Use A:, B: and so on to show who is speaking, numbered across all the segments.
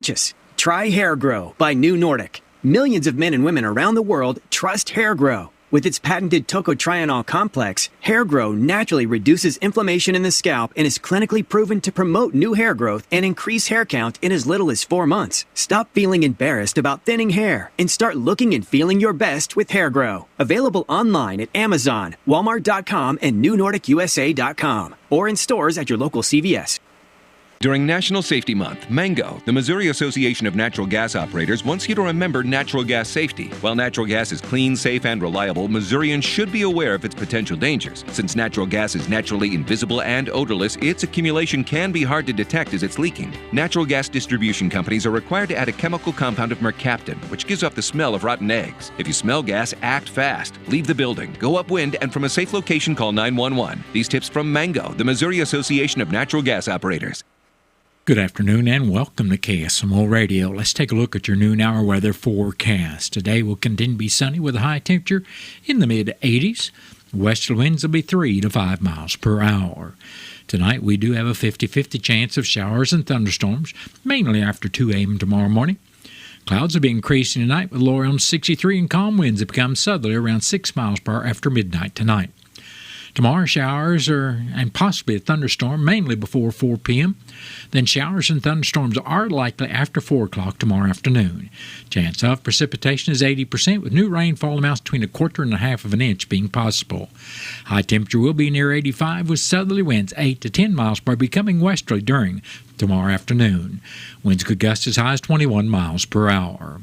A: Just try Hair Grow by New Nordic. Millions of men and women around the world trust Hair Grow. With its patented tocotrienol complex, Hair Grow naturally reduces inflammation in the scalp and is clinically proven to promote new hair growth and increase hair count in as little as 4 months. Stop feeling embarrassed about thinning hair and start looking and feeling your best with Hair Grow. Available online at Amazon, Walmart.com, and NewNordicUSA.com, or in stores at your local CVS.
B: During National Safety Month, Mango, the Missouri Association of Natural Gas Operators, wants you to remember natural gas safety. While natural gas is clean, safe, and reliable, Missourians should be aware of its potential dangers. Since natural gas is naturally invisible and odorless, its accumulation can be hard to detect as it's leaking. Natural gas distribution companies are required to add a chemical compound of mercaptan, which gives off the smell of rotten eggs. If you smell gas, act fast. Leave the building, go upwind, and from a safe location, call 911. These tips from Mango, the Missouri Association of Natural Gas Operators.
C: Good afternoon and welcome to KSMO Radio. Let's take a look at your noon hour weather forecast. Today will continue to be sunny with a high temperature in the mid-80s. Westerly winds will be 3 to 5 miles per hour. Tonight we do have a 50-50 chance of showers and thunderstorms, mainly after 2 a.m. tomorrow morning. Clouds will be increasing tonight with low around 63 and calm winds that become southerly around 6 miles per hour after midnight tonight. Tomorrow, showers and possibly a thunderstorm, mainly before 4 p.m. Then showers and thunderstorms are likely after 4 o'clock tomorrow afternoon. Chance of precipitation is 80%, with new rainfall amounts between 1/4 and 1/2 of an inch being possible. High temperature will be near 85, with southerly winds 8 to 10 miles per hour, becoming westerly during tomorrow afternoon. Winds could gust as high as 21 miles per hour.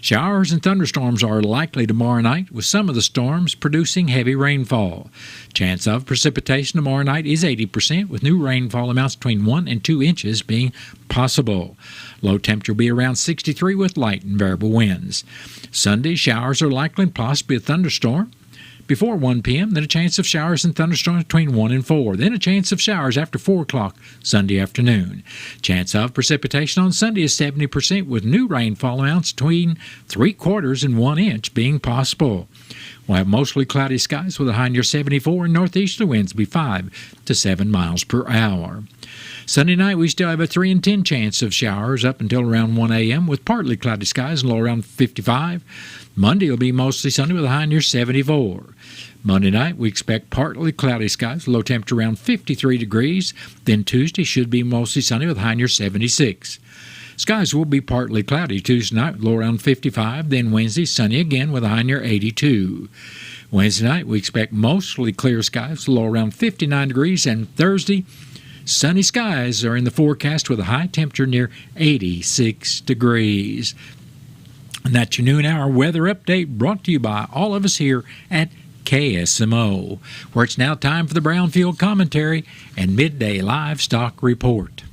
C: Showers and thunderstorms are likely tomorrow night, with some of the storms producing heavy rainfall. Chance of precipitation tomorrow night is 80%, with new rainfall amounts between 1 and 2 inches being possible. Low temperature will be around 63 with light and variable winds. Sunday, showers are likely and possibly a thunderstorm before 1 p.m., then a chance of showers and thunderstorms between 1 and 4, then a chance of showers after 4 o'clock Sunday afternoon. Chance of precipitation on Sunday is 70%, with new rainfall amounts between 3/4 and 1 inch being possible. We'll have mostly cloudy skies with a high near 74, and northeasterly winds will be 5 to 7 miles per hour. Sunday night, we still have a 3 in 10 chance of showers up until around 1 a.m., with partly cloudy skies and low around 55. Monday will be mostly sunny with a high near 74. Monday night, we expect partly cloudy skies, low temperature around 53 degrees. Then Tuesday should be mostly sunny with a high near 76. Skies will be partly cloudy Tuesday night with low around 55. Then Wednesday, sunny again with a high near 82. Wednesday night, we expect mostly clear skies, low around 59 degrees. And Thursday, sunny skies are in the forecast with a high temperature near 86 degrees. And that's your noon hour weather update brought to you by all of us here at KSMO, where it's now time for the Brownfield Commentary and Midday Livestock Report.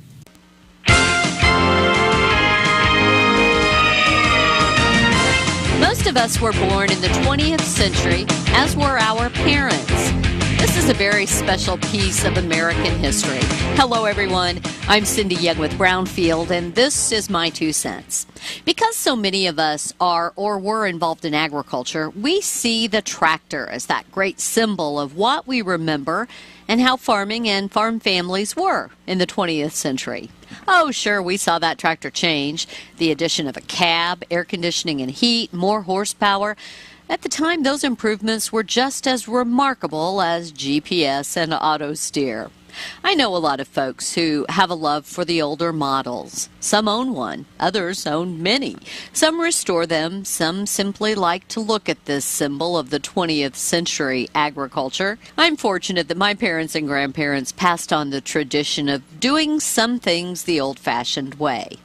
D: Most of us were born in the 20th century, as were our parents. This is a very special piece of American history. Hello, everyone. I'm Cindy Young with Brownfield, and this is my 2 cents. Because so many of us are or were involved in agriculture, we see the tractor as that great symbol of what we remember and how farming and farm families were in the 20th century. Oh, sure, we saw that tractor change. The addition of a cab, air conditioning and heat, more horsepower. At the time, those improvements were just as remarkable as GPS and auto steer. I know a lot of folks who have a love for the older models. Some own one, others own many. Some restore them, some simply like to look at this symbol of the 20th century agriculture. I'm fortunate that my parents and grandparents passed on the tradition of doing some things the old-fashioned way.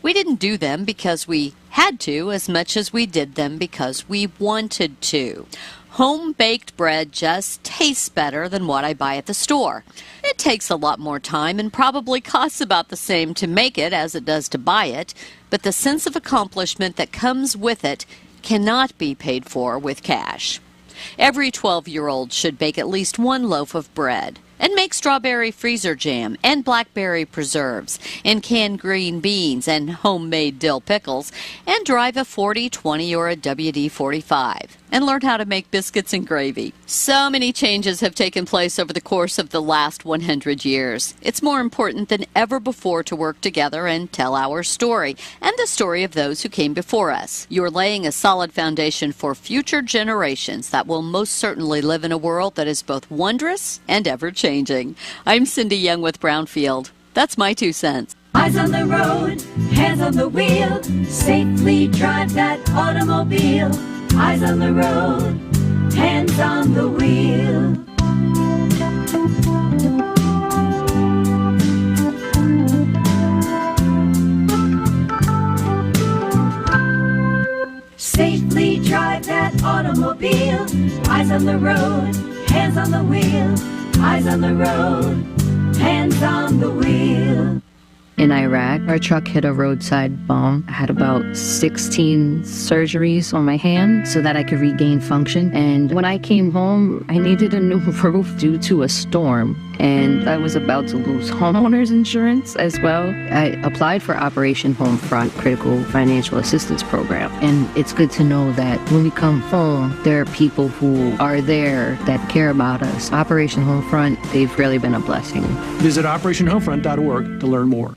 D: We didn't do them because we had to as much as we did them because we wanted to. Home-baked bread just tastes better than what I buy at the store. It takes a lot more time and probably costs about the same to make it as it does to buy it, but the sense of accomplishment that comes with it cannot be paid for with cash. Every 12-year-old should bake at least 1 loaf of bread and make strawberry freezer jam and blackberry preserves and canned green beans and homemade dill pickles and drive a 40, 20, or a WD-45. and learn how to make biscuits and gravy. So many changes have taken place over the course of the last 100 years. It's more important than ever before to work together and tell our story and the story of those who came before us. You're laying a solid foundation for future generations that will most certainly live in a world that is both wondrous and ever-changing. I'm Cindy Young with Brownfield. That's my 2 cents.
E: Eyes on the road, hands on the wheel, safely drive that automobile. Eyes on the road, hands on the wheel. Safely drive that automobile. Eyes on the road, hands on the wheel. Eyes on the road, hands on the wheel.
F: In Iraq, our truck hit a roadside bomb. I had about 16 surgeries on my hand so that I could regain function. And when I came home, I needed a new roof due to a storm. And I was about to lose homeowners insurance as well. I applied for Operation Homefront Critical Financial Assistance Program. And it's good to know that when we come home, there are people who are there that care about us. Operation Homefront, they've really been a blessing.
G: Visit operationhomefront.org to learn more.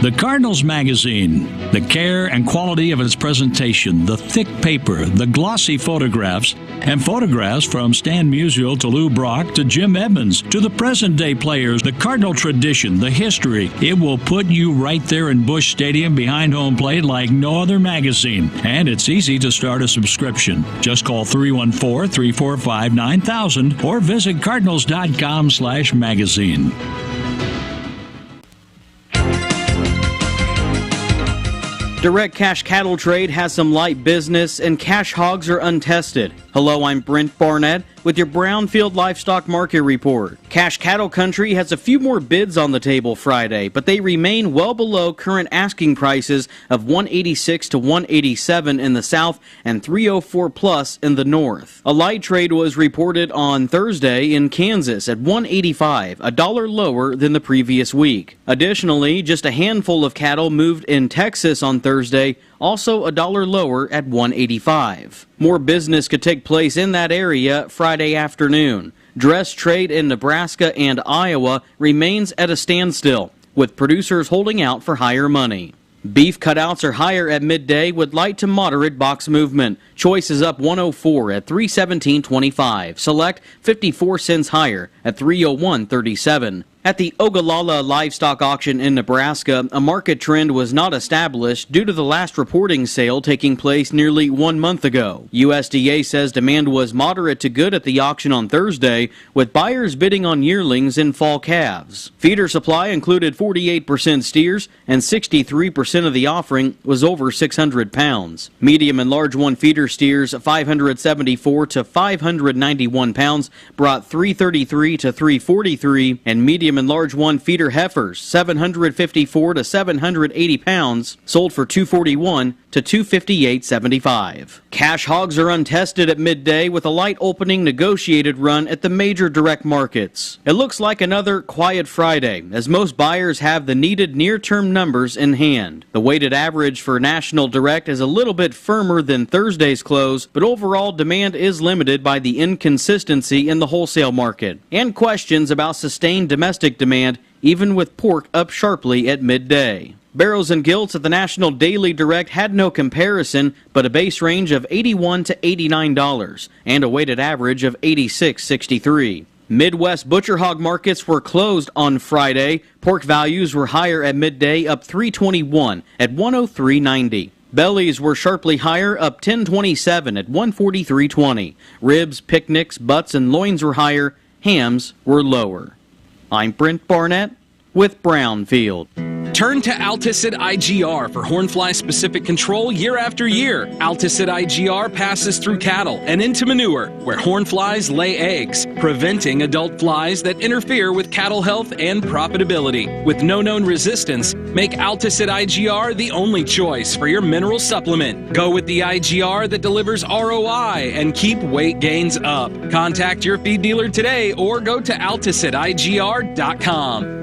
H: The Cardinals magazine, the care and quality of its presentation, the thick paper, the glossy photographs, and photographs from Stan Musial to Lou Brock to Jim Edmonds to the present-day players, the Cardinal tradition, the history. It will put you right there in Busch Stadium behind home plate like no other magazine. And it's easy to start a subscription. Just call 314-345-9000 or visit cardinals.com/magazine.
I: Direct cash cattle trade has some light business and cash hogs are untested. Hello, I'm Brent Barnett with your Brownfield Livestock Market Report. Cash cattle country has a few more bids on the table Friday, but they remain well below current asking prices of $186 to $187 in the south and $304 plus in the north. A light trade was reported on Thursday in Kansas at $185, a dollar lower than the previous week. Additionally, just a handful of cattle moved in Texas on Thursday, also a dollar lower at $185. More business could take place in that area Friday afternoon. Dress trade in Nebraska and Iowa remains at a standstill, with producers holding out for higher money. Beef cutouts are higher at midday with light to moderate box movement. Choice is up 104 at $317.25. Select 54 cents higher at $301.37. At the Ogallala Livestock Auction in Nebraska, a market trend was not established due to the last reporting sale taking place nearly 1 month ago. USDA says demand was moderate to good at the auction on Thursday, with buyers bidding on yearlings and fall calves. Feeder supply included 48% steers, and 63% of the offering was over 600 pounds. Medium and large one feeder steers, 574 to 591 pounds, brought 333 to 343, and medium and large one feeder heifers, 754 to 780 pounds, sold for $241 to $258.75. Cash hogs are untested at midday with a light opening negotiated run at the major direct markets. It looks like another quiet Friday, as most buyers have the needed near-term numbers in hand. The weighted average for national direct is a little bit firmer than Thursday's close, but overall demand is limited by the inconsistency in the wholesale market and questions about sustained domestic demand, even with pork up sharply at midday. Barrows and gilts at the National Daily Direct had no comparison, but a base range of $81 to $89 and a weighted average of $86.63. Midwest butcher hog markets were closed on Friday. Pork values were higher at midday, up $3.21 at $103.90. Bellies were sharply higher, up $10.27 at $143.20. Ribs, picnics, butts, and loins were higher. Hams were lower. I'm Brent Barnett with Brownfield.
J: Turn to Alticid IGR for hornfly-specific control year after year. Alticid IGR passes through cattle and into manure, where hornflies lay eggs, preventing adult flies that interfere with cattle health and profitability. With no known resistance, make Alticid IGR the only choice for your mineral supplement. Go with the IGR that delivers ROI and keep weight gains up. Contact your feed dealer today or go to AlticidIGR.com.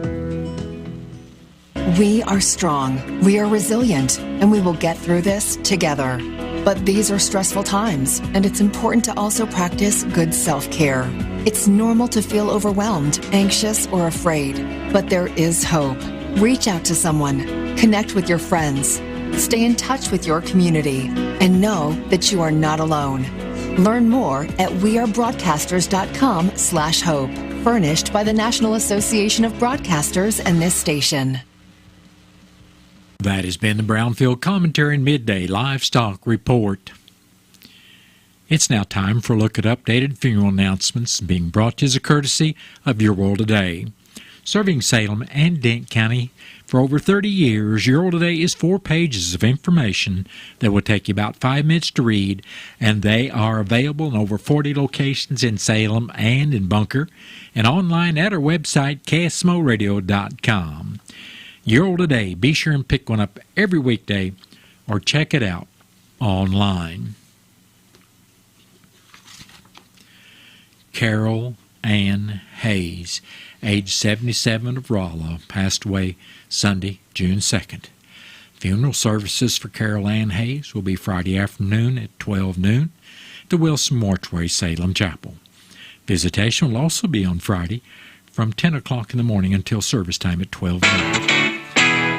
K: We are strong, we are resilient, and we will get through this together. But these are stressful times, and it's important to also practice good self-care. It's normal to feel overwhelmed, anxious, or afraid, but there is hope. Reach out to someone, connect with your friends, stay in touch with your community, and know that you are not alone. Learn more at wearebroadcasters.com/hope. Furnished by the National Association of Broadcasters and this station.
C: That has been the Brownfield Commentary and Midday Livestock Report. It's now time for a look at updated funeral announcements being brought to you as a courtesy of Your World Today. Serving Salem and Dent County for over 30 years, Your World Today is 4 pages of information that will take you about 5 minutes to read, and they are available in over 40 locations in Salem and in Bunker, and online at our website, KSMOradio.com. Your World Today, be sure and pick one up every weekday or check it out online. Carol Ann Hayes, age 77 of Rolla, passed away Sunday, June 2nd. Funeral services for Carol Ann Hayes will be Friday afternoon at 12 noon at the Wilson Mortuary, Salem Chapel. Visitation will also be on Friday from 10 o'clock in the morning until service time at 12 noon.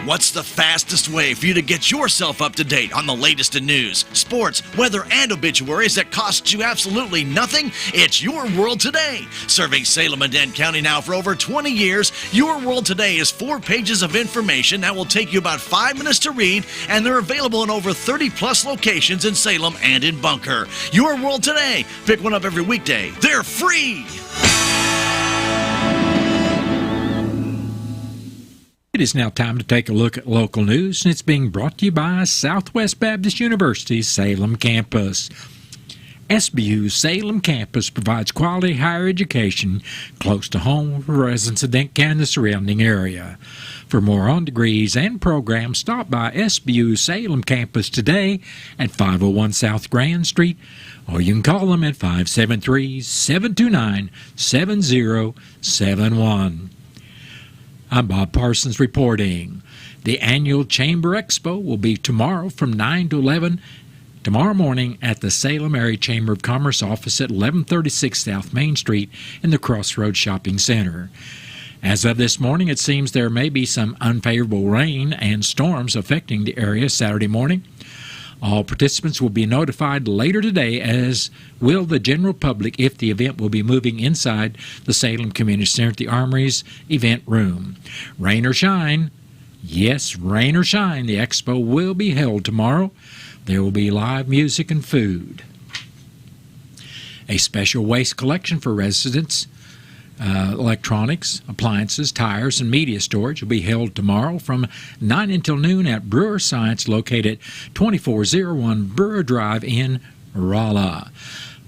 L: What's the fastest way for you to get yourself up to date on the latest in news, sports, weather, and obituaries that costs you absolutely nothing? It's Your World Today. Serving Salem and Dent County now for over 20 years, Your World Today is 4 pages of information that will take you about 5 minutes to read, and they're available in over 30-plus locations in Salem and in Bunker. Your World Today. Pick one up every weekday. They're free.
C: It is now time to take a look at local news, and it's being brought to you by Southwest Baptist University's Salem campus. SBU's Salem campus provides quality higher education close to home for residents of Dent County and the surrounding area. For more on degrees and programs, stop by SBU's Salem campus today at 501 South Grand Street, or you can call them at 573-729-7071. I'm Bob Parsons reporting. The annual Chamber Expo will be tomorrow from 9 to 11 tomorrow morning at the Salem Area Chamber of Commerce office at 1136 South Main Street in the Crossroads Shopping Center. As of this morning, it seems there may be some unfavorable rain and storms affecting the area Saturday morning. All participants will be notified later today, as will the general public, if the event will be moving inside the Salem Community Center at the Armory's event room. Rain or shine, yes, rain or shine, the expo will be held tomorrow. There will be live music and food. A special waste collection for residents, electronics, appliances, tires, and media storage will be held tomorrow from 9 until noon at Brewer Science, located at 2401 Brewer Drive in Rolla.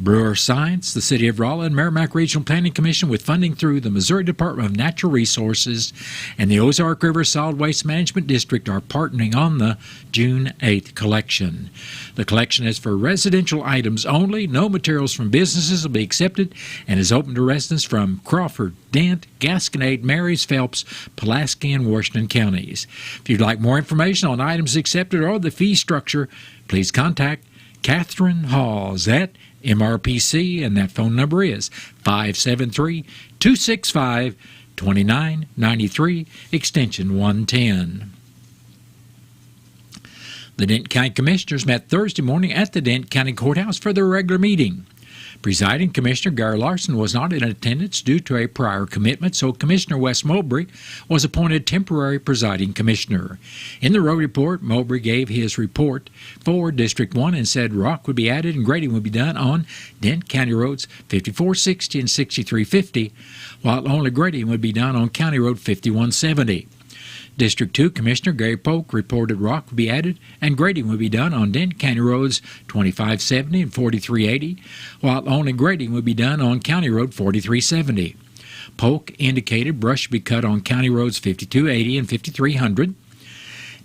C: Brewer Science, the City of Rolla, and Merrimack Regional Planning Commission, with funding through the Missouri Department of Natural Resources and the Ozark River Solid Waste Management District, are partnering on the June 8th collection. The collection is for residential items only. No materials from businesses will be accepted, and is open to residents from Crawford, Dent, Gasconade, Marys, Phelps, Pulaski, and Washington counties. If you'd like more information on items accepted or the fee structure, please contact Catherine Hawes at MRPC, and that phone number is 573-265-2993, extension 110. The Dent County Commissioners met Thursday morning at the Dent County Courthouse for their regular meeting. Presiding Commissioner Gary Larson was not in attendance due to a prior commitment, so Commissioner Wes Mowbray was appointed temporary presiding commissioner. In the road report, Mowbray gave his report for District 1 and said rock would be added and grading would be done on Dent County roads 5460 and 6350, while only grading would be done on County Road 5170. District 2 Commissioner Gary Polk reported rock would be added and grading would be done on Dent County roads 2570 and 4380, while only grading would be done on County Road 4370. Polk indicated brush would be cut on County roads 5280 and 5300.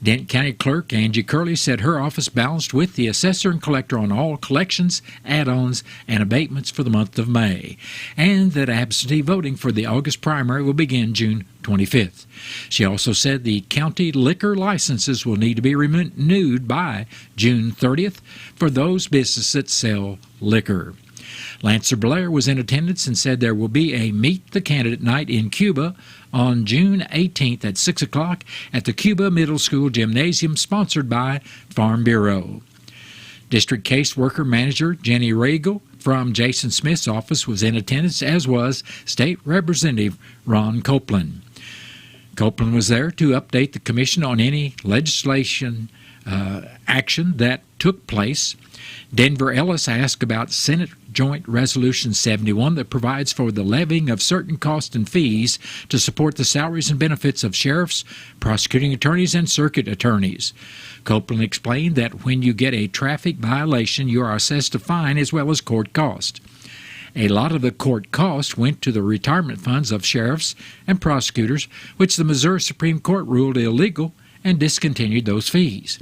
C: Dent County Clerk Angie Curley said her office balanced with the assessor and collector on all collections, add-ons, and abatements for the month of May, and that absentee voting for the August primary will begin June 25th. She also said the county liquor licenses will need to be renewed by June 30th for those businesses that sell liquor. Lancer Blair was in attendance and said there will be a Meet the Candidate night in Cuba on June 18th at 6 o'clock at the Cuba Middle School Gymnasium, sponsored by Farm Bureau. District Caseworker Manager Jenny Regal from Jason Smith's office was in attendance, as was State Representative Ron Copeland. Copeland was there to update the Commission on any legislation action that took place. Denver Ellis asked about Senate Joint Resolution 71 that provides for the levying of certain costs and fees to support the salaries and benefits of sheriffs, prosecuting attorneys, and circuit attorneys. Copeland explained that when you get a traffic violation, you are assessed a fine as well as court cost. A lot of the court costs went to the retirement funds of sheriffs and prosecutors, which the Missouri Supreme Court ruled illegal and discontinued those fees.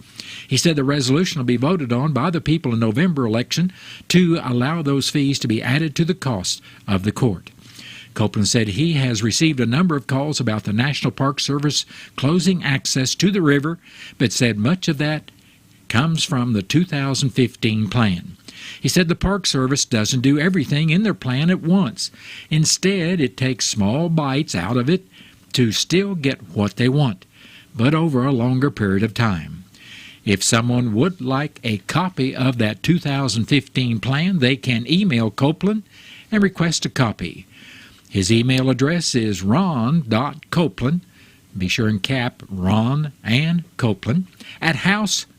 C: He said the resolution will be voted on by the people in November election to allow those fees to be added to the cost of the court. Copeland said he has received a number of calls about the National Park Service closing access to the river, but said much of that comes from the 2015 plan. He said the Park Service doesn't do everything in their plan at once. Instead, it takes small bites out of it to still get what they want, but over a longer period of time. If someone would like a copy of that 2015 plan, they can email Copeland and request a copy. His email address is ron.copeland, be sure and cap Ron and Copeland, at house.mo.gov.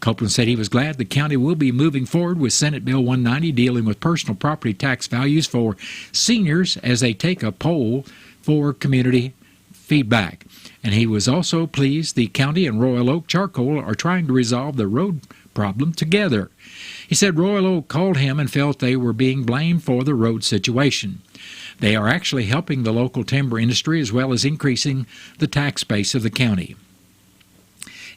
C: Copeland said he was glad the county will be moving forward with Senate Bill 190 dealing with personal property tax values for seniors as they take a poll for community feedback. And he was also pleased the county and Royal Oak Charcoal are trying to resolve the road problem together. He said Royal Oak called him and felt they were being blamed for the road situation. They are actually helping the local timber industry as well as increasing the tax base of the county.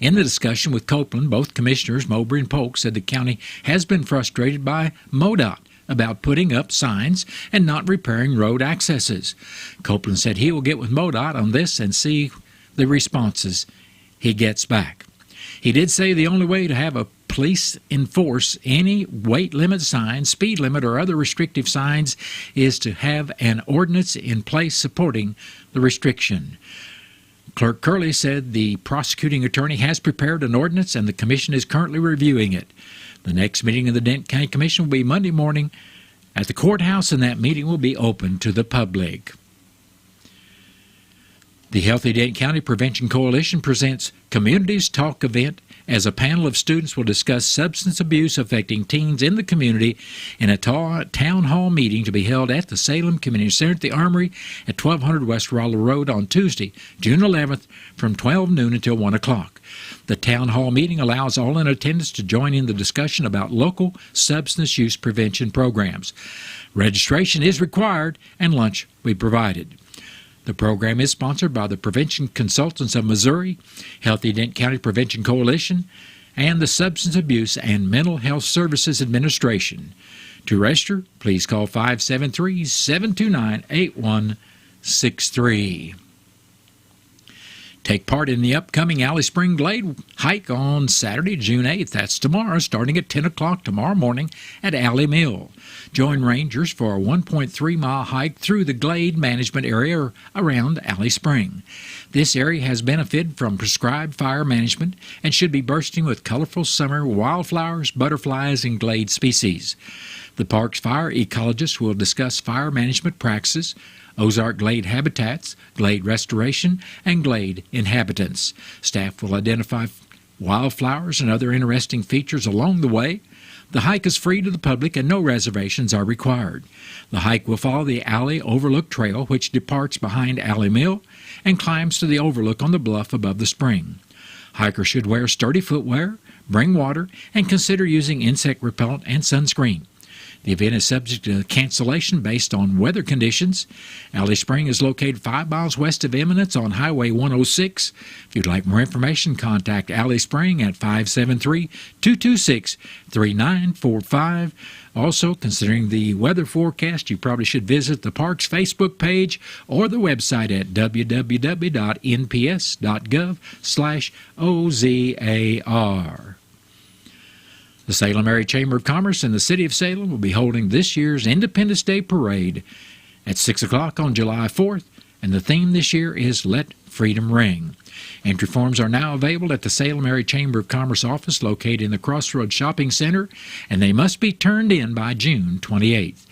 C: In the discussion with Copeland, both commissioners, Mowbray and Polk, said the county has been frustrated by MoDOT about putting up signs and not repairing road accesses. Copeland said he will get with MoDOT on this and see the responses he gets back. He did say the only way to have a police enforce any weight limit signs, speed limit, or other restrictive signs is to have an ordinance in place supporting the restriction. Clerk Curley said the prosecuting attorney has prepared an ordinance and the commission is currently reviewing it. The next meeting of the Dent County Commission will be Monday morning at the courthouse, and that meeting will be open to the public. The Healthy Dent County Prevention Coalition presents Communities Talk event as a panel of students will discuss substance abuse affecting teens in the community in a town hall meeting to be held at the Salem Community Center at the Armory at 1200 West Rolla Road on Tuesday, June 11th from 12 noon until 1 o'clock. The town hall meeting allows all in attendance to join in the discussion about local substance use prevention programs. Registration is required and lunch will be provided. The program is sponsored by the Prevention Consultants of Missouri, Healthy Dent County Prevention Coalition, and the Substance Abuse and Mental Health Services Administration. To register, please call 573-729-8163. Take part in the upcoming Alley Spring Glade hike on Saturday, June 8th. That's tomorrow, starting at 10 o'clock tomorrow morning at Alley Mill. Join rangers for a 1.3-mile hike through the Glade management area around Alley Spring. This area has benefited from prescribed fire management and should be bursting with colorful summer wildflowers, butterflies, and glade species. The park's fire ecologists will discuss fire management practices, Ozark glade habitats, glade restoration, and glade inhabitants. Staff will identify wildflowers and other interesting features along the way. The hike is free to the public and no reservations are required. The hike will follow the Alley Overlook Trail, which departs behind Alley Mill and climbs to the overlook on the bluff above the spring. Hikers should wear sturdy footwear, bring water, and consider using insect repellent and sunscreen. The event is subject to cancellation based on weather conditions. Alley Spring is located 5 miles west of Eminence on Highway 106. If you'd like more information, contact Alley Spring at 573-226-3945. Also, considering the weather forecast, you probably should visit the park's Facebook page or the website at www.nps.gov/OZAR. The Salem Area Chamber of Commerce and the City of Salem will be holding this year's Independence Day Parade at 6 o'clock on July 4th, and the theme this year is Let Freedom Ring. Entry forms are now available at the Salem Area Chamber of Commerce office located in the Crossroads Shopping Center, and they must be turned in by June 28th.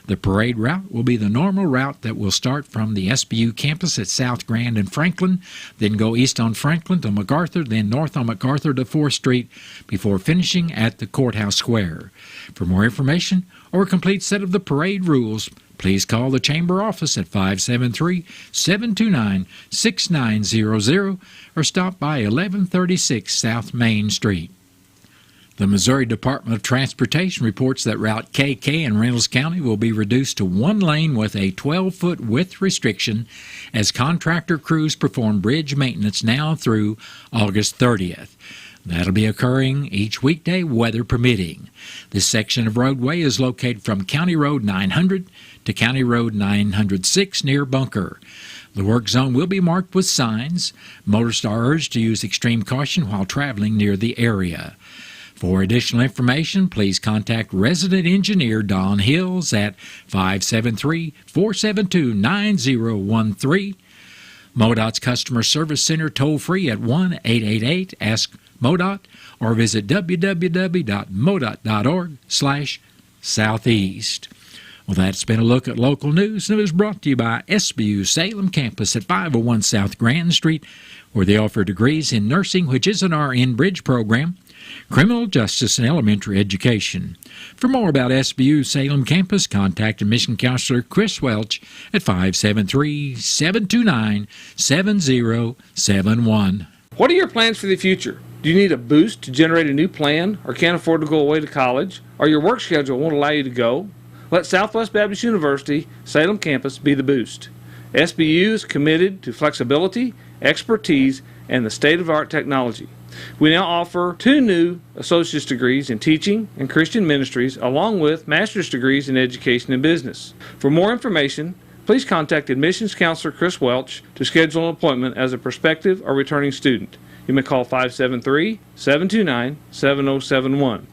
C: The parade route will be the normal route that will start from the SBU campus at South Grand and Franklin, then go east on Franklin to MacArthur, then north on MacArthur to 4th Street, before finishing at the Courthouse Square. For more information or a complete set of the parade rules, please call the Chamber office at 573-729-6900 or stop by 1136 South Main Street. The Missouri Department of Transportation reports that Route KK in Reynolds County will be reduced to one lane with a 12-foot width restriction as contractor crews perform bridge maintenance now through August 30th. That'll be occurring each weekday, weather permitting. This section of roadway is located from County Road 900 to County Road 906 near Bunker. The work zone will be marked with signs. Motorists are urged to use extreme caution while traveling near the area. For additional information, please contact resident engineer Don Hills at 573-472-9013. MoDOT's Customer Service Center toll-free at 1-888-ASK-MoDOT or visit www.modot.org/southeast. Well, that's been a look at local news, and it was brought to you by SBU Salem Campus at 501 South Grand Street, where they offer degrees in nursing, which is an RN Bridge program, criminal justice, and elementary education. For more about SBU Salem Campus, contact admission counselor Chris Welch at 573-729-7071.
M: What are your plans for the future? Do you need a boost to generate a new plan, or can't afford to go away to college, or your work schedule won't allow you to go? Let Southwest Baptist University Salem Campus be the boost. SBU is committed to flexibility, expertise, and the state-of-the-art technology. We now offer 2 new associate's degrees in teaching and Christian ministries, along with master's degrees in education and business. For more information, please contact admissions counselor Chris Welch to schedule an appointment as a prospective or returning student. You may call 573-729-7071.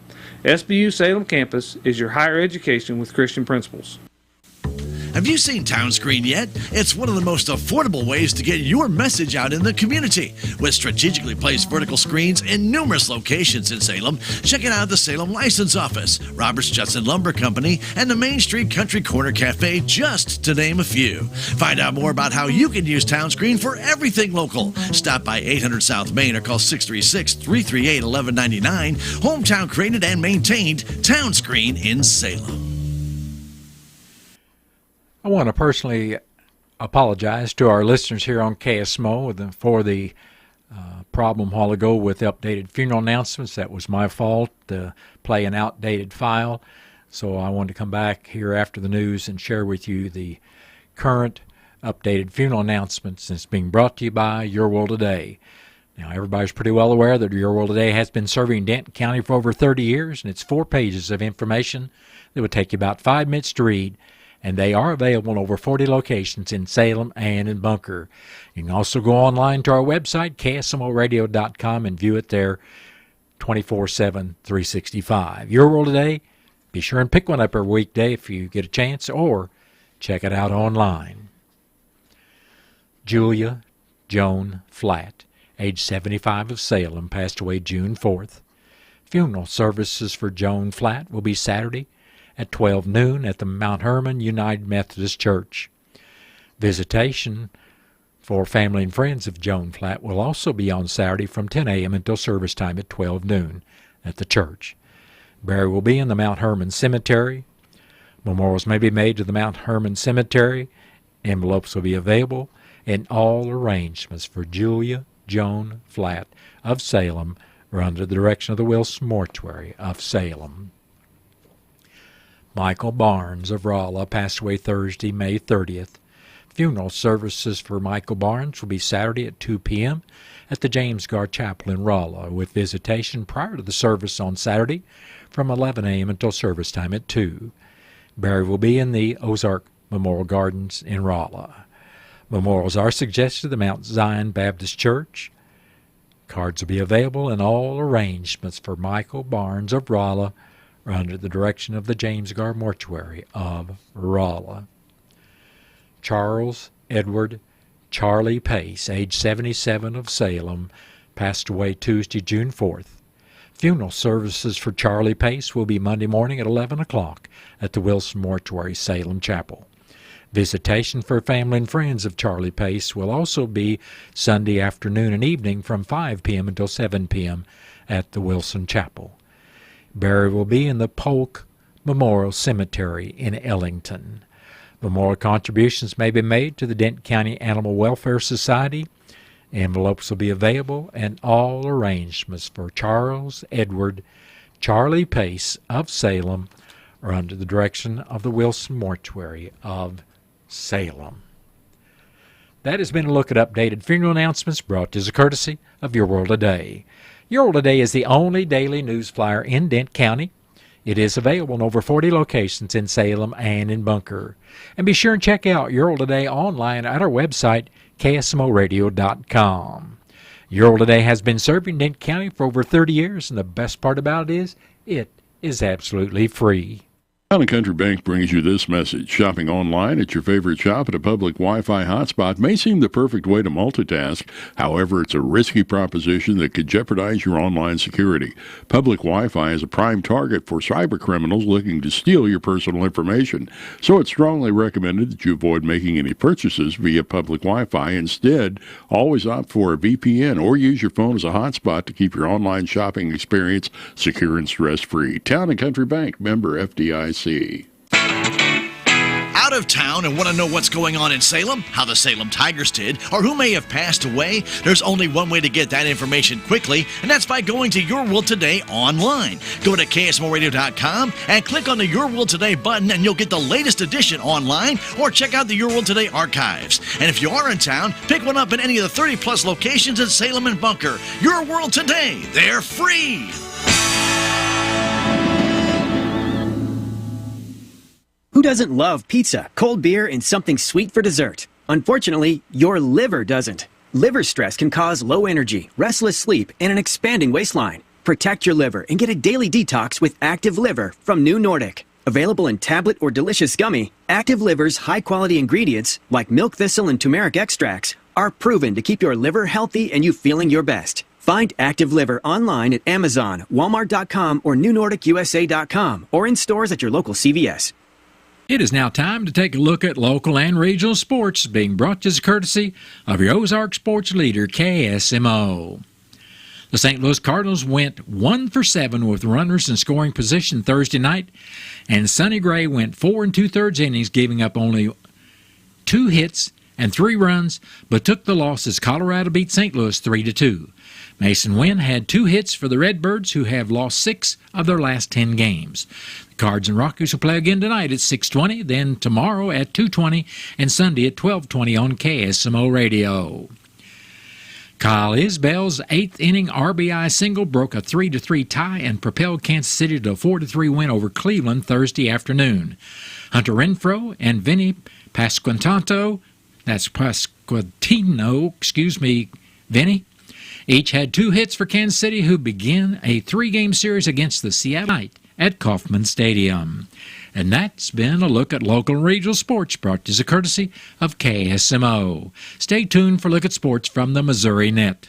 M: SBU Salem Campus is your higher education with Christian principles.
L: Have you seen Townscreen yet? It's one of the most affordable ways to get your message out in the community. With strategically placed vertical screens in numerous locations in Salem, check it out at the Salem License Office, Roberts Judson Lumber Company, and the Main Street Country Corner Cafe, just to name a few. Find out more about how you can use Townscreen for everything local. Stop by 800 South Main or call 636-338-1199. Hometown created and maintained, Townscreen in Salem.
C: I want to personally apologize to our listeners here on KSMO for the problem a while ago with updated funeral announcements. That was my fault to play an outdated file. So I wanted to come back here after the news and share with you the current updated funeral announcements. It's being brought to you by Your World Today. Now, everybody's pretty well aware that Your World Today has been serving Denton County for over 30 years, and it's 4 pages of information that would take you about 5 minutes to read. And they are available in over 40 locations in Salem and in Bunker. You can also go online to our website, ksmoradio.com, and view it there 24/7, 365. Your World Today, be sure and pick one up every weekday if you get a chance, or check it out online. Julia Joan Flatt, age 75, of Salem, passed away June 4th. Funeral services for Joan Flatt will be Saturday at 12 noon at the Mount Hermon United Methodist Church. Visitation for family and friends of Joan Flatt will also be on Saturday from 10 a.m. until service time at 12 noon at the church. Burial will be in the Mount Hermon Cemetery. Memorials may be made to the Mount Hermon Cemetery. Envelopes will be available, and all arrangements for Julia Joan Flatt of Salem are under the direction of the Wilson Mortuary of Salem. Michael Barnes of Rolla passed away Thursday, May 30th. Funeral services for Michael Barnes will be Saturday at 2 p.m. at the James Gar Chapel in Rolla, with visitation prior to the service on Saturday from 11 a.m. until service time at 2. Burial will be in the Ozark Memorial Gardens in Rolla. Memorials are suggested at the Mount Zion Baptist Church. Cards will be available, and all arrangements for Michael Barnes of Rolla are under the direction of the James Gar Mortuary of Rolla. Charles Edward Charlie Pace, age 77, of Salem, passed away Tuesday, June 4th. Funeral services for Charlie Pace will be Monday morning at 11 o'clock at the Wilson Mortuary, Salem Chapel. Visitation for family and friends of Charlie Pace will also be Sunday afternoon and evening from 5 p.m. until 7 p.m. at the Wilson Chapel. Burial will be in the Polk Memorial Cemetery in Ellington. Memorial contributions may be made to the Denton County Animal Welfare Society. Envelopes will be available, and all arrangements for Charles Edward Charlie Pace of Salem are under the direction of the Wilson Mortuary of Salem. That has been a look at updated funeral announcements brought to you as a courtesy of Your World Today. Your World Today is the only daily news flyer in Denton County. It is available in over 40 locations in Salem and in Bunker. And be sure and check out Your World Today online at our website, KSMOradio.com. Your World Today has been serving Denton County for over 30 years, and the best part about it is absolutely free.
N: Town & Country Bank brings you this message. Shopping online at your favorite shop at a public Wi-Fi hotspot may seem the perfect way to multitask. However, it's a risky proposition that could jeopardize your online security. Public Wi-Fi is a prime target for cyber criminals looking to steal your personal information. So it's strongly recommended that you avoid making any purchases via public Wi-Fi. Instead, always opt for a VPN or use your phone as a hotspot to keep your online shopping experience secure and stress-free. Town & Country Bank, member FDIC.
L: Out of town and want to know what's going on in Salem, how the Salem Tigers did, or who may have passed away? There's only one way to get that information quickly, and that's by going to Your World Today online. Go to KSMOradio.com and click on the Your World Today button, and you'll get the latest edition online, or check out the Your World Today archives. And if you are in town, pick one up in any of the 30-plus locations in Salem and Bunker. Your World Today, they're free!
A: Who doesn't love pizza, cold beer, and something sweet for dessert? Unfortunately, your liver doesn't. Liver stress can cause low energy, restless sleep, and an expanding waistline. Protect your liver and get a daily detox with Active Liver from New Nordic. Available in tablet or delicious gummy, Active Liver's high-quality ingredients, like milk thistle and turmeric extracts, are proven to keep your liver healthy and you feeling your best. Find Active Liver online at Amazon, Walmart.com, or NewNordicUSA.com, or in stores at your local CVS.
C: It is now time to take a look at local and regional sports, being brought to you as a courtesy of your Ozark sports leader, KSMO. The St. Louis Cardinals went 1 for 7 with runners in scoring position Thursday night, and Sonny Gray went 4 2/3 innings, giving up only 2 hits and 3 runs, but took the loss as Colorado beat St. Louis 3-2. Mason Wynn had 2 hits for the Redbirds, who have lost 6 of their last 10 games. The Cards and Rockies will play again tonight at 6:20, then tomorrow at 2:20, and Sunday at 12:20 on KSMO Radio. Kyle Isbell's 8th inning RBI single broke a 3-3 tie and propelled Kansas City to a 4-3 win over Cleveland Thursday afternoon. Hunter Renfroe and Vinny Pasquantino, Vinny, each had 2 hits for Kansas City, who begin a 3-game series against the Seattle Knights at Kauffman Stadium. And that's been a look at local and regional sports, brought to you as a courtesy of KSMO. Stay tuned for a look at sports from the Missouri Net.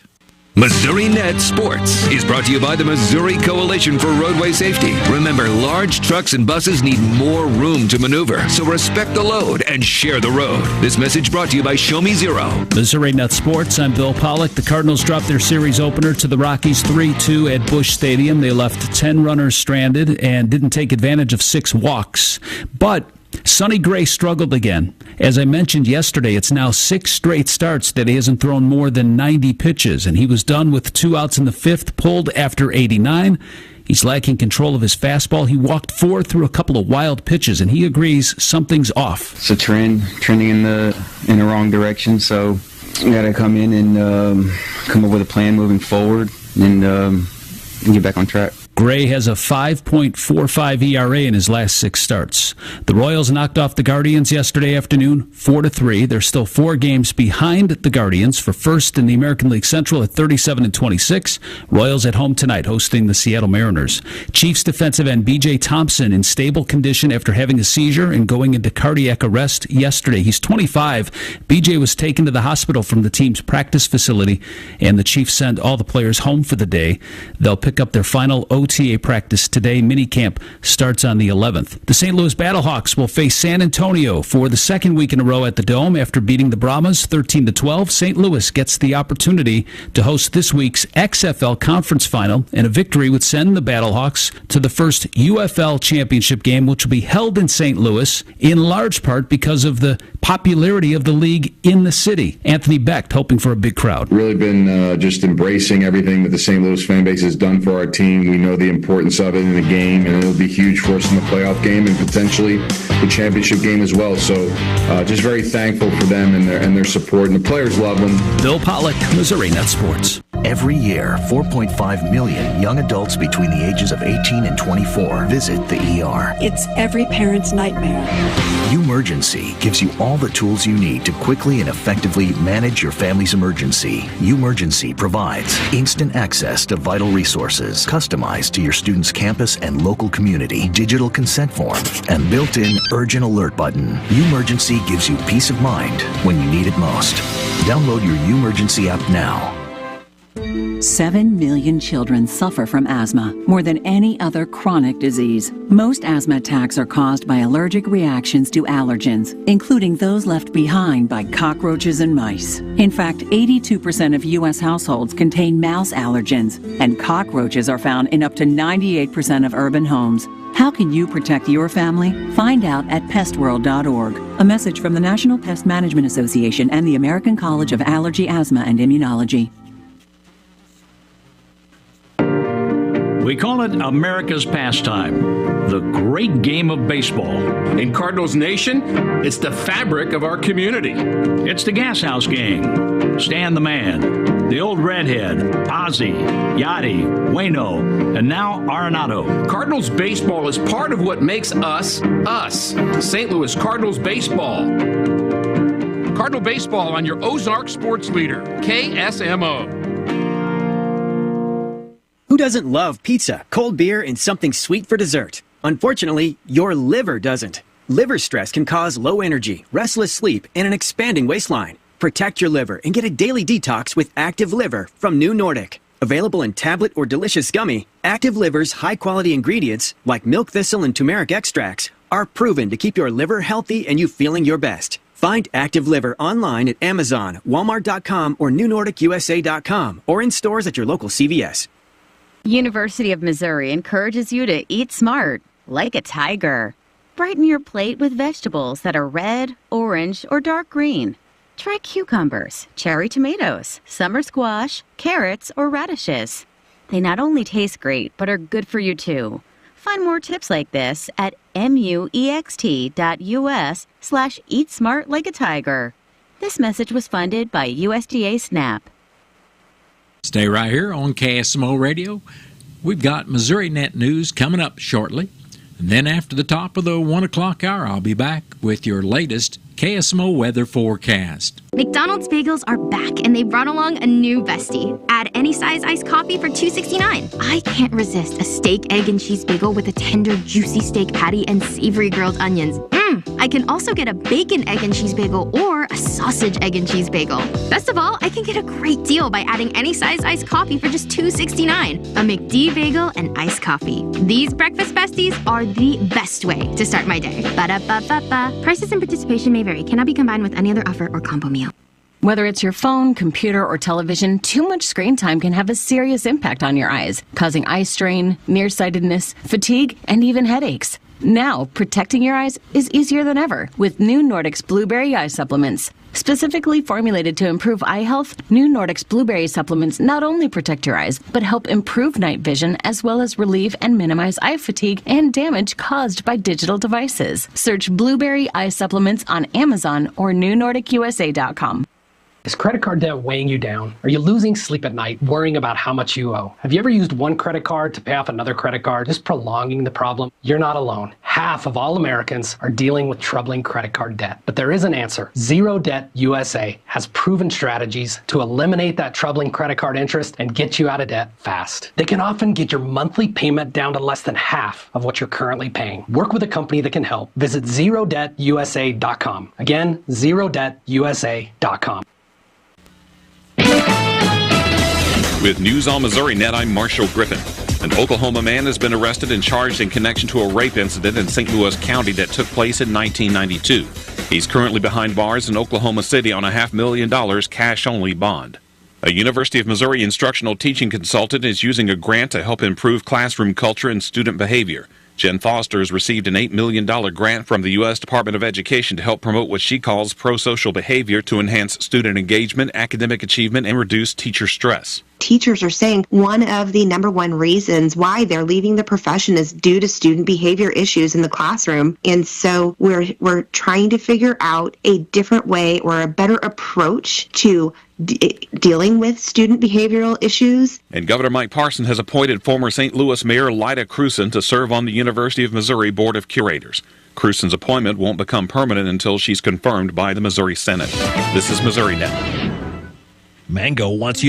B: Missouri Net Sports is brought to you by the Missouri Coalition for Roadway Safety. Remember, large trucks and buses need more room to maneuver, so respect the load and share the road. This message brought to you by Show Me Zero.
H: Missouri Net Sports, I'm Bill Pollock. The Cardinals dropped their series opener to the Rockies 3-2 at Busch Stadium. They left 10 runners stranded and didn't take advantage of 6 walks. But Sonny Gray struggled again. As I mentioned yesterday, it's now 6 straight starts that he hasn't thrown more than 90 pitches, and he was done with 2 outs in the 5th, pulled after 89.
O: He's lacking control of his fastball. He walked 4 through a couple of wild pitches, and he agrees something's off.
P: It's a trending in the wrong direction, so we got to come in and come up with a plan moving forward and get back on track.
O: Gray has a 5.45 ERA in his last 6 starts. The Royals knocked off the Guardians yesterday afternoon 4-3. They're still 4 games behind the Guardians for first in the American League Central at 37-26. Royals at home tonight hosting the Seattle Mariners. Chiefs defensive end B.J. Thompson in stable condition after having a seizure and going into cardiac arrest yesterday. He's 25. B.J. was taken to the hospital from the team's practice facility, and the Chiefs send all the players home for the day. They'll pick up their final OTA practice today. Minicamp starts on the 11th. The St. Louis Battlehawks will face San Antonio for the second week in a row at the Dome after beating the Brahmas 13-12. St. Louis gets the opportunity to host this week's XFL Conference Final, and a victory would send the Battlehawks to the first UFL Championship game, which will be held in St. Louis, in large part because of the popularity of the league in the city. Anthony Becht hoping for a big crowd.
Q: Really been just embracing everything that the St. Louis fan base has done for our team. We know the importance of it in the game, and it'll be huge for us in the playoff game and potentially the championship game as well. So just very thankful for them and their support, and the players love them.
O: Bill Pollock, Missouri Net Sports.
R: Every year, 4.5 million young adults between the ages of 18 and 24 visit the ER.
S: It's every parent's nightmare.
R: Umergency gives you all the tools you need to quickly and effectively manage your family's emergency. Umergency provides instant access to vital resources, customized to your student's campus and local community, digital consent form, and built-in urgent alert button. Umergency gives you peace of mind when you need it most. Download your Umergency app now.
T: 7 million children suffer from asthma, more than any other chronic disease. Most asthma attacks are caused by allergic reactions to allergens, including those left behind by cockroaches and mice. In fact, 82% of U.S. households contain mouse allergens, and cockroaches are found in up to 98% of urban homes. How can you protect your family? Find out at pestworld.org. A message from the National Pest Management Association and the American College of Allergy, Asthma, and Immunology.
H: We call it America's pastime, the great game of baseball.
U: In Cardinals Nation, it's the fabric of our community.
H: It's the Gas House Gang, Stan the Man, the Old Redhead, Ozzie, Yachty, Waino, and now Arenado.
U: Cardinals baseball is part of what makes us, us. St. Louis Cardinals baseball. Cardinal baseball on your Ozark sports leader, KSMO.
A: Who doesn't love pizza, cold beer, and something sweet for dessert? Unfortunately, your liver doesn't. Liver stress can cause low energy, restless sleep, and an expanding waistline. Protect your liver and get a daily detox with Active Liver from New Nordic. Available in tablet or delicious gummy, Active Liver's high-quality ingredients, like milk thistle and turmeric extracts, are proven to keep your liver healthy and you feeling your best. Find Active Liver online at Amazon, Walmart.com, or NewNordicUSA.com, or in stores at your local CVS.
V: University of Missouri encourages you to eat smart, like a tiger. Brighten your plate with vegetables that are red, orange, or dark green. Try cucumbers, cherry tomatoes, summer squash, carrots, or radishes. They not only taste great, but are good for you too. Find more tips like this at muext.us/eat smart like a tiger. This message was funded by USDA SNAP.
C: Stay right here on KSMO Radio. We've got Missouri Net News coming up shortly. And then after the top of the 1 o'clock hour, I'll be back with your latest KSMO weather forecast.
W: McDonald's bagels are back, and they brought along a new bestie. Add any size iced coffee for $2.69. I can't resist a steak, egg, and cheese bagel with a tender, juicy steak patty and savory grilled onions. I can also get a bacon, egg, and cheese bagel or a sausage, egg, and cheese bagel. Best of all, I can get a great deal by adding any size iced coffee for just $2.69. A McD bagel and iced coffee. These breakfast besties are the best way to start my day. Ba-da-ba-ba-ba. Prices and participation may vary. Cannot be combined with any other offer or combo meal.
T: Whether it's your phone, computer, or television, too much screen time can have a serious impact on your eyes, causing eye strain, nearsightedness, fatigue, and even headaches. Now, protecting your eyes is easier than ever with new Nordic's Blueberry Eye Supplements.
D: Specifically formulated to improve eye health, New Nordic's blueberry supplements not only protect your eyes, but help improve night vision as well as relieve and minimize eye fatigue and damage caused by digital devices. Search Blueberry Eye Supplements on Amazon or newnordicusa.com.
E: Is credit card debt weighing you down? Are you losing sleep at night worrying about how much you owe? Have you ever used one credit card to pay off another credit card, just prolonging the problem? You're not alone. Half of all Americans are dealing with troubling credit card debt. But there is an answer. Zero Debt USA has proven strategies to eliminate that troubling credit card interest and get you out of debt fast. They can often get your monthly payment down to less than half of what you're currently paying. Work with a company that can help. Visit ZeroDebtUSA.com. Again, ZeroDebtUSA.com.
B: With News on Missouri Net, I'm Marshall Griffin. An Oklahoma man has been arrested and charged in connection to a rape incident in St. Louis County that took place in 1992. He's currently behind bars in Oklahoma City on a $500,000 cash-only bond. A University of Missouri instructional teaching consultant is using a grant to help improve classroom culture and student behavior. Jen Foster has received an $8 million grant from the U.S. Department of Education to help promote what she calls pro-social behavior to enhance student engagement, academic achievement, and reduce teacher stress.
F: Teachers are saying one of the number one reasons why they're leaving the profession is due to student behavior issues in the classroom. And so we're trying to figure out a different way or a better approach to dealing with student behavioral issues.
B: And Governor Mike Parson has appointed former St. Louis Mayor Lyda Cruson to serve on the University of Missouri Board of Curators. Cruson's appointment won't become permanent until she's confirmed by the Missouri Senate. This is Missouri Net.
X: Mango wants you to